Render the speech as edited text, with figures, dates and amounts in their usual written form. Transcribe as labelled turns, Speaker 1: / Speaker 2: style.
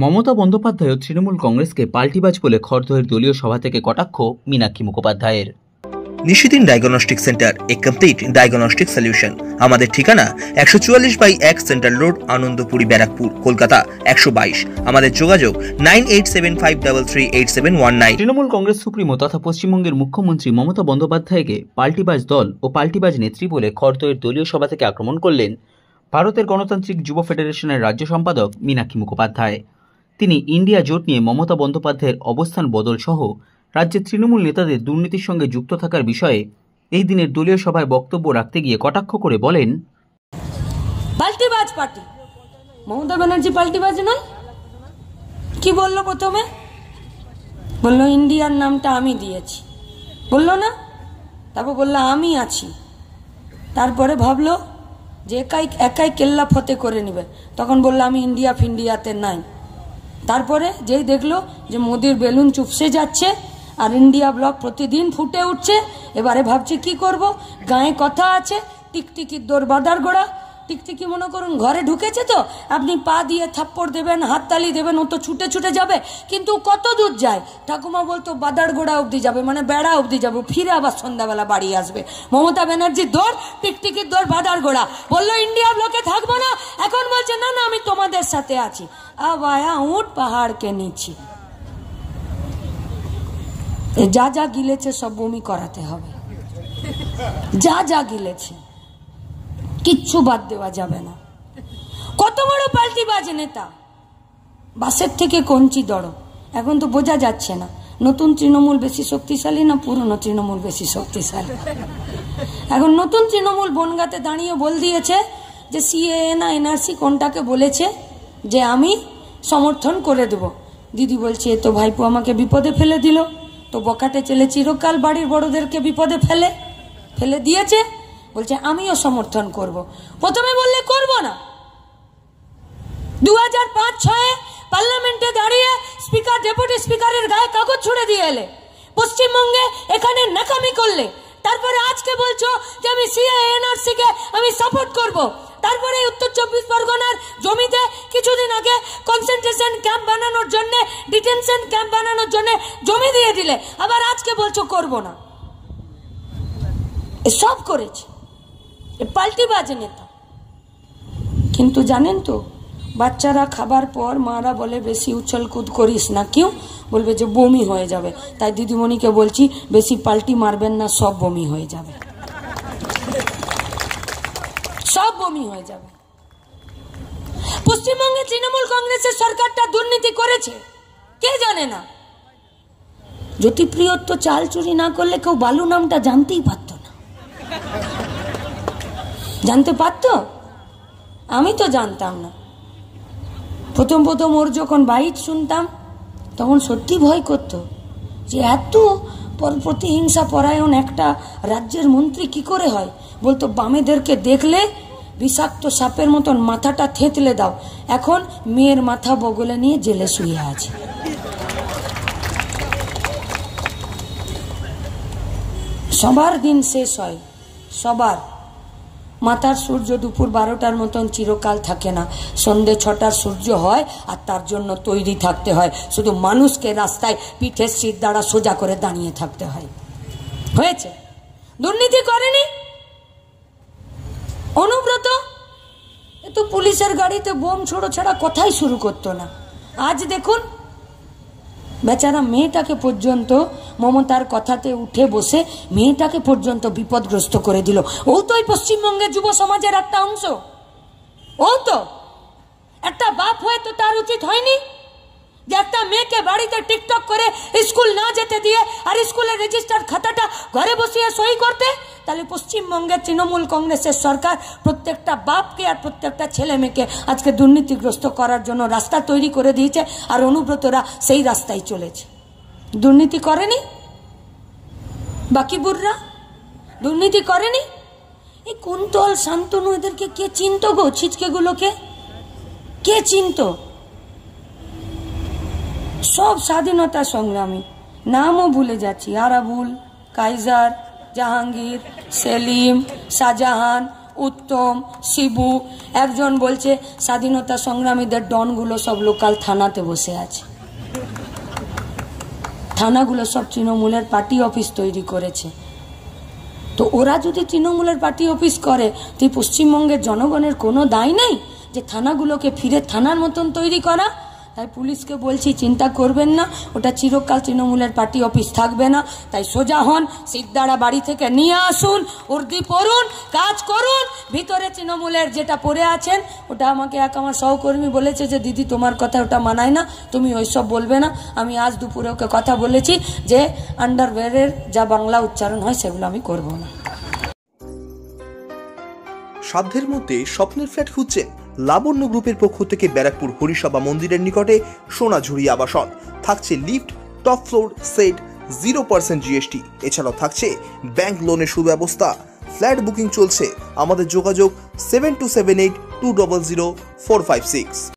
Speaker 1: মমতা বন্দ্যোপাধ্যায় ও তৃণমূল কংগ্রেসকে পাল্টিবাজ বলে খড়দহের দলীয় সভা থেকে কটাক্ষ মীনাক্ষী মুখোপাধ্যায়ের।
Speaker 2: নিশিদিন ডায়াগনস্টিক সেন্টার, এ কমপ্লিট ডায়াগনস্টিক সলিউশন। আমাদের ঠিকানা 144/1 সেন্ট্রাল রোড, আনন্দপুরি, ব্যারাকপুর, কলকাতা 122। আমাদের যোগাযোগ 9875338719।
Speaker 1: তৃণমূল কংগ্রেস সুপ্রিমো তথা পশ্চিমবঙ্গের মুখ্যমন্ত্রী মমতা বন্দ্যোপাধ্যায়কে পাল্টিবাজ দল ও পাল্টিবাজ নেত্রী বলে খড়দহের দলীয় সভা থেকে আক্রমণ করলেন ভারতের গণতান্ত্রিক যুব ফেডারেশনের রাজ্য সম্পাদক মীনাক্ষী মুখোপাধ্যায়। তিনি ইন্ডিয়া জোট নিয়ে মমতা বন্দ্যোপাধ্যায়ের অবস্থান বদল সহ রাজ্যের তৃণমূল নেতাদের দুর্নীতির সঙ্গে যুক্ত থাকার বিষয়ে এই দিনের দলীয় সভায় বক্তব্য রাখতে গিয়ে কটাক্ষ করে বলেন,
Speaker 3: পাল্টিবাজ পার্টি, মমতা ব্যানার্জি পাল্টিবাজ নয়। কি বললো প্রথমে? বললো ইন্ডিয়ার নামটা আমি দিয়েছি, বললো না? তারপর বললো আমি আছি। তারপরে ভাবলো যে একাই কেল্লা ফতে করে নেবে, তখন বললো আমি ইন্ডিয়া ফিন্ডিয়াতে নাই। তারপরে যেই দেখলো যে মোদির বেলুন চুপসে যাচ্ছে আর ইন্ডিয়া ব্লক প্রতিদিন ফুটে উঠছে, এবারে ভাবছি কি করব। গায়ে কথা আছে, টিকটিকির দৌড় বাঁধার গোড়া। টিকটিকি মনে করুন ঘরে ঢুকেছে, তো আপনি পা দিয়ে থাপ্পড় দেবেন, হাততালি দেবেন, ও তো ছুটে ছুটে যাবে। কিন্তু কত দূর যায়? ঠাকুমা বলতো বাদার গোড়া অবধি যাবে, মানে বেড়া অবধি যাবে, ফিরে আবার সন্ধ্যাবেলা বাড়ি আসবে। মমতা ব্যানার্জির দৌড়, টিকটিকির দৌড় বাদার গোড়া। বললো ইন্ডিয়া ব্লকে থাকবো না, এখন বলছে না না আমি তোমাদের সাথে আছি। अब आया ऊंट पहाड़ के नीचे। যা যা গিলেছে সব বমি করাতে হবে, যা যা গিলেছে কিচ্ছু বাদ দেওয়া যাবে না। কত বড় পাল্টিবাজ নেতা, বাসের থেকে কঞ্চি দড়ো। এখন তো বোঝা যাচ্ছে না নতুন তৃণমূল বেশি শক্তিশালী না পুরনো তৃণমূল বেশি শক্তিশালী। এখন নতুন তৃণমূল বনগাঁতে দাঁড়িয়ে বল দিয়েছে যে সিএএ না এনআরসি কোনটাকে বলেছে যে আমি সমর্থন করে দেব। দিদি বলছে তো ভাইপো আমাকে বিপদে ফেলে দিল, তো বকাটে ছেলে চিরকাল বাড়ির বড়দেরকে বিপদে ফেলে দিয়েছে, বলছে আমিও সমর্থন করব। প্রথমে বললে করব না, 2005-06 পার্লামেন্টে দাঁড়িয়ে স্পিকার ডেপুটি স্পিকারের গায়ে কাগজ ছুড়ে দিয়ে এলে, পশ্চিমবঙ্গে এখানে নাকামি করলে। তারপরে আজকে বলছো যে আমি সিএএ এনআরসি কে আমি সাপোর্ট করব। তারপরে উত্তর 24 পরগনার জমিতে কিছুদিন আগে কনসেন্ট্রেশন ক্যাম্প বানানোর জন্য, ডিটেনশন ক্যাম্প বানানোর জন্য জমি দিয়ে দিলে, আবার আজকে বলছো করব না। সব করেছে পাল্টিবাজ নেতা। কিন্তু জানেন তো, বাচ্চারা খাবার পর মারা বলে বেশি উছলকুদ করিস না, কেউ বলবে যে বমি হয়ে যাবে। তাই দিদিমণিকে বলছি বেশি পাল্টি মারবেন না, সব বমি হয়ে যাবে, সব বমি হয়ে যাবে। পশ্চিমবঙ্গে তৃণমূল কংগ্রেসের সরকারটা দুর্নীতি করেছে, কে জানে না? জ্যোতিপ্রিয় তো চাল চুরি না করলে কেউ বালু নামটা জানতেই পারত না। জানতে পারত? আমি তো জানতাম না। প্রথম ওর যখন বাইট শুনতাম তখন সত্যি ভয় করত যে এত প্রতিহিংসা পরায়ণ একটা রাজ্যের মন্ত্রী কি করে হয়। বলতো বামেদেরকে দেখলে বিষাক্ত সাপের মতন মাথাটা থেঁতলে দাও। এখন মেয়ের মাথা বগলে নিয়ে জেলে শুয়ে আছে। সবার দিন শেষ হয়, সবার। মাথার সূর্য দুপুর 12টার মতন চিরকাল থাকে না, সন্ধে 6টার সূর্য হয়, আর তার জন্য তৈরি থাকতে হয়। শুধু মানুষকে রাস্তায় পিঠের সিট দ্বারা সোজা করে দাঁড়িয়ে থাকতে হয়। হয়েছে? দুর্নীতি করেনি অনুব্রত? এ তো পুলিশের গাড়িতে বোম ছোড়ো ছাড়া কথাই শুরু করতো না। আজ দেখুন বেচারা মেয়েটাকে পর্যন্ত মমতার কথাতে উঠে বসে মেয়েটাকে পর্যন্ত বিপদগ্রস্ত করে দিল। ও তো এই পশ্চিমবঙ্গের যুব সমাজের একটা অংশ। ও তো একটা বাপ হয়ে তো তার উচিত হয়নি যে একটা মেয়েকে বাড়িতে টিকটক করে স্কুল না যেতে দিয়ে আর স্কুলের রেজিস্টার খাতাটা ঘরে বসিয়ে সই করতে? তাহলে পশ্চিমবঙ্গের তৃণমূল কংগ্রেসের সরকার প্রত্যেকটা বাপকে আর প্রত্যেকটা ছেলে মেয়েকে আজকে দুর্নীতিগ্রস্ত করার জন্য রাস্তা তৈরি করে দিয়েছে, আর অনুব্রতরা সেই রাস্তায় চলেছে। দুর্নীতি করেনি? বাকি বুড়রা দুর্নীতি করেনি? এই কুন্তল, শান্তনু, এদেরকে কে চিনত গো? ছিচকেগুলোকে কে চিনত? সব স্বাধীনতা সংগ্রামী, নামও ভুলে যাচ্ছি। আরাবুল, কাইজার, জাহাঙ্গীর, সেলিম, শাহজাহান, উত্তম, শিবু, একজন বলছে স্বাধীনতা সংগ্রামীদের ডনগুলো সব লোকাল থানাতে বসে আছে। থানাগুলো সব তৃণমূলের পার্টি অফিস তৈরি করেছে। তো ওরা যদি তৃণমূলের পার্টি অফিস করে, তুই পশ্চিমবঙ্গের জনগণের কোনো দায় নেই যে থানাগুলোকে ফিরে থানার মতন তৈরি করা? তাই পুলিশকে বলছি চিন্তা করবেন না, ওটা চিরকাল তৃণমূলের পার্টি অফিস থাকবে না। তাই সোজা হন, সিদ্ধারা বাড়ি থেকে নিয়ে আসুন, উর্দি পড়ুন, কাজ করুন। ভিতরে তৃণমূলের যেটা পড়ে আছেন ওটা আমাকে আমার সহকর্মী বলেছে যে দিদি তোমার কথা ওটা মানায় না, তুমি ওইসব বলবে না। আমি আজ দুপুরে ওকে কথা বলেছি যে আন্ডারওয়্যারের যা বাংলা উচ্চারণ হয় সেগুলো আমি করব না।
Speaker 2: সাধ্যের মধ্যে স্বপ্নের ফ্ল্যাট খুঁজছেন? লাবণ্য গ্রুপের পক্ষ থেকে ব্যারাকপুর হরিসভা মন্দিরের নিকটে সোনাঝুরি আবাসন। থাকছে lift, top floor, set, 0% GST। এছাড়াও থাকছে ব্যাংক লোনের সুব্যবস্থা। ফ্ল্যাট বুকিং চলছে। আমাদের যোগাযোগ 7278200456।